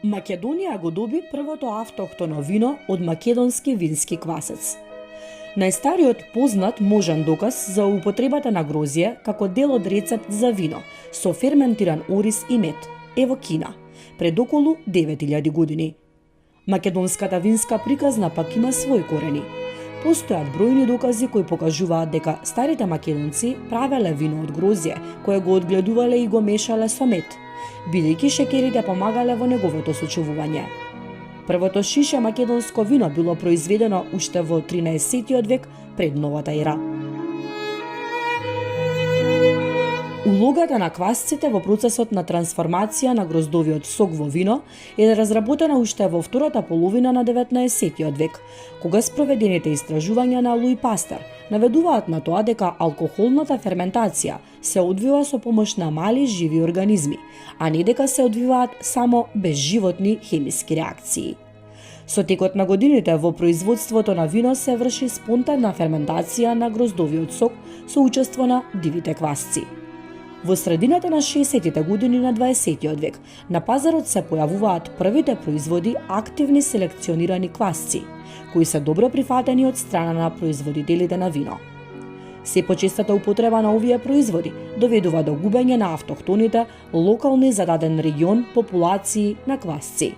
Македонија го доби првото автохтоно вино од македонски вински квасец. Најстариот познат можен доказ за употребата на грозје како дел од рецепт за вино со ферментиран ориз и мед е во Кина, пред околу 9000 години. Македонската винска приказна пак има своји корени. Постојат бројни докази кои покажуваат дека старите македонци правеле вино од грозје, кое го одгледувале и го мешале со мед, бидејќи шеќерите помагале во неговото сочувување. Првото шише македонско вино било произведено уште во 13 век пред новата ера. Улогата на квасците во процесот на трансформација на гроздовиот сок во вино е разработена уште во втората половина на 19 век, кога спроведените истражувања на Луи Пастер наведуваат на тоа дека алкохолната ферментација се одвива со помош на мали живи организми, а не дека се одвиваат само безживотни хемиски реакции. Со текот на годините во производството на вино се врши спонтанна ферментација на гроздовиот сок со учество на дивите квасци. Во средината на 60-тите години на 20 век на пазарот се појавуваат првите производи активни селекционирани квасци, кои се добро прифатени од страна на производителите на вино. Се почестата употреба на овие производи доведува до губење на автохтоните, локални за даден регион популации на квасци.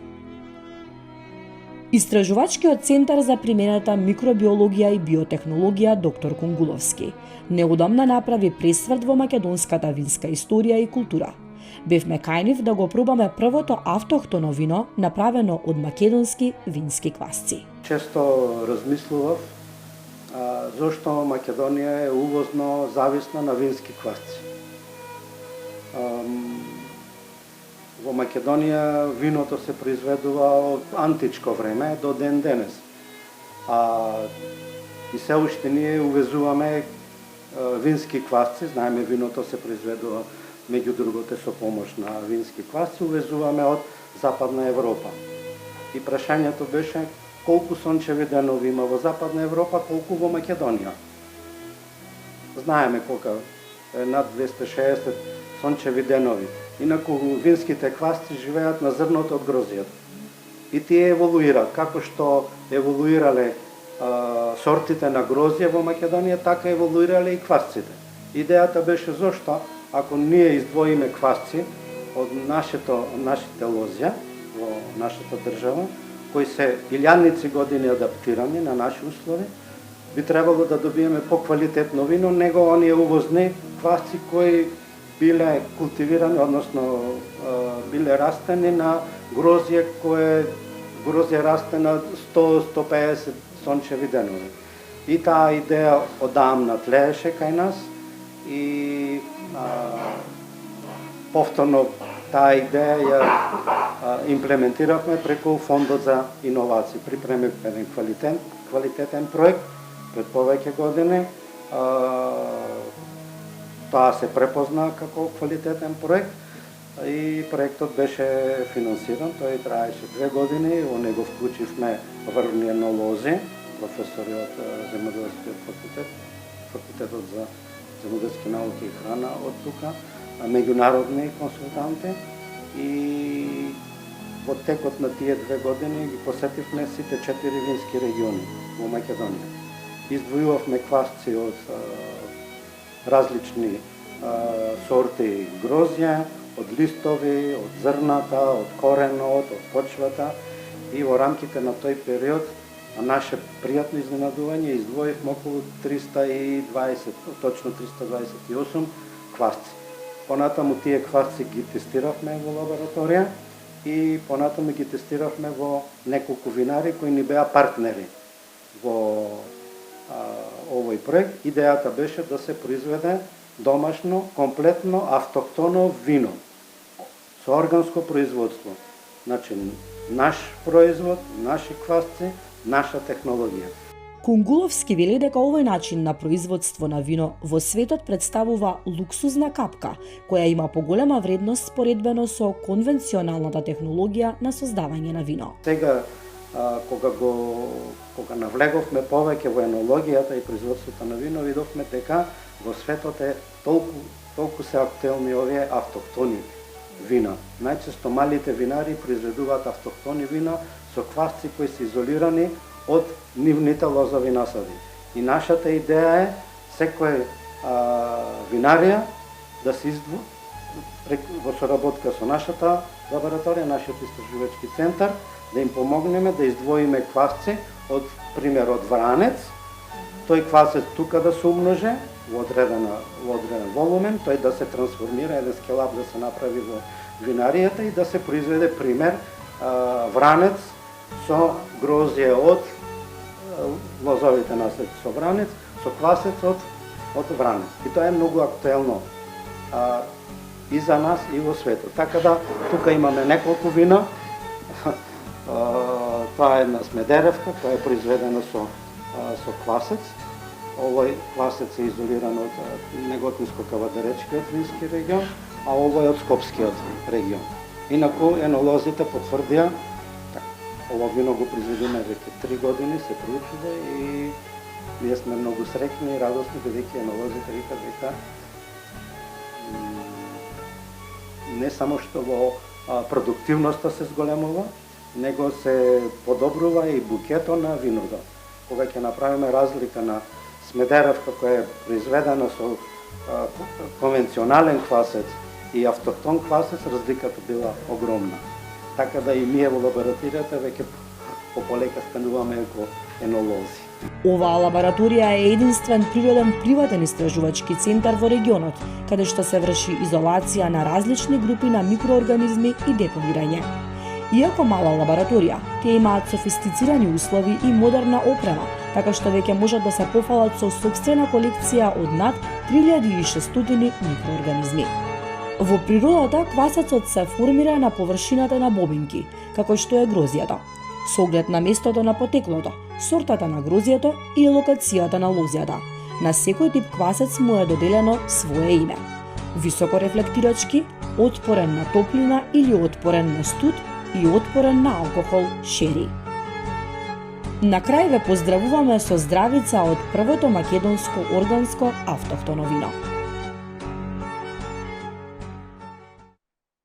Истражувачкиот центар за примената микробиологија и биотехнологија доктор Кунгуловски неодамна направи пресврт во македонската винска историја и култура. Бевме кајнив да го пробаме првото автохтоно вино направено од македонски вински квасци. Често размислував зошто Македонија е увозно зависна на вински квасци. Во Македонија виното се произведува од античко време до ден денес. И се уште ние увезуваме вински квасци, знаеме виното се произведува меѓу другото со помош на вински квасци, увезуваме од Западна Европа. И прашањето беше колку сончеви денови има во Западна Европа, колку во Македонија. Знаеме колку е над 260 сончеви денови. Инаку винските квасци живеат на зрното од грозјето. И тие еволуираат, како што еволуирале сортите на грозје во Македонија, така еволуирале и квасците. Идејата беше зошто, ако ние издвоиме квасци од нашите лозја во нашата држава, кои се илјадници години адаптирани на наши услови, би требало да добиеме поквалитетно вино, него оние увозни квасци кои биле култивирани, односно биле растени на грозје кое расте на 100-150 сончеви денови. И таа идеја одамна тлееше кај нас и повторно таа идеја ја имплементиравме преку Фондот за иновации. Припремивме еден квалитетен проект пред повеќе години. Тоа се препозна како квалитетен проект и проектот беше финансиран. Тој траеше 2 години, во него вклучивме врвни енолози, професори од земјоделскиот факултет, факултетот за земјоделски науки и храна од тука, меѓународни консултанти и во текот на тие 2 години ги посетивме сите 4 вински региони во Македонија. Издвојувавме квасци од различни сорти грозје, од листови, од зрната, од коренот, од почвата и во рамките на тој период на наше пријатно изненадување издвоивме околу 320, точно 328 квасци. Понатаму тие квасци ги тестиравме во лабораторија и понатаму ги тестиравме во неколку винари кои ни беа партнери во овој проект. Идејата беше да се произведе домашно, комплетно, автохтоно вино со органско производство. Значи, наш производ, наши квасци, наша технологија. Кунгуловски вели дека овој начин на производство на вино во светот представува луксузна капка, која има поголема вредност споредбено со конвенционалната технологија на создавање на вино. Сега, кога навлеговме повеќе во енологијата и производството на вино, видовме дека во светот е толку се актуелни овие автохтони вина. Најчесто малите винари произведуваат автохтони вина со квасци кои се изолирани од нивните лозови насади. И нашата идеја е секој винарија да се во соработка со нашата лабораторија, нашиот истражувачки центар, да им помогнеме да издвоиме квасци од пример од вранец. Тој квасец тука да се умноже во одреден волумен, тој да се трансформира, еден скелап да се направи во винаријата и да се произведе пример вранец со грозје од лозовите насади со вранец, со квасец од вранец. И тоа е многу актуелно и за нас и во светот. Така да тука имаме неколку вина. Тоа е една смедеревка, тоа е произведена со квасец. Овој квасец е изолиран од Неготинско-Кавадаречкиот вински регион, а овој од Скопскиот регион. Инаку енолозите потврдија, ова вино го произведеме веќе 3 години, се проучува и ние сме многу среќни и радосни, бидејќи енолозите викаат дека не само што во продуктивноста се зголемува, него се подобрува и букетот на виното. Кога ќе направиме разлика на смедеревка која е произведена со конвенционален квасец и автохтон квасец, разликата била огромна. Така да и ние во лабораторијата веќе полека стануваме како енолози. Оваа лабораторија е единствен природен приватен истражувачки центар во регионот, каде што се врши изолација на различни групи на микроорганизми и депонирање. Иако мала лабораторија, тие имаат софистицирани услови и модерна опрема, така што веќе можат да се пофалат со сопствена колекција од над 3600 микроорганизми. Во природата квасецот се формира на површината на бобинки, како што е грозјето, со оглед на местото на потеклото, сортата на грозјето и локацијата на лозјата. На секој тип квасец му е доделено свое име. Високо рефлектирачки, отпорен на топлина или отпорен на студ и отпорен на алкохол, шери. На крај ве поздравуваме со здравица од првото македонско органско автохтоно вино.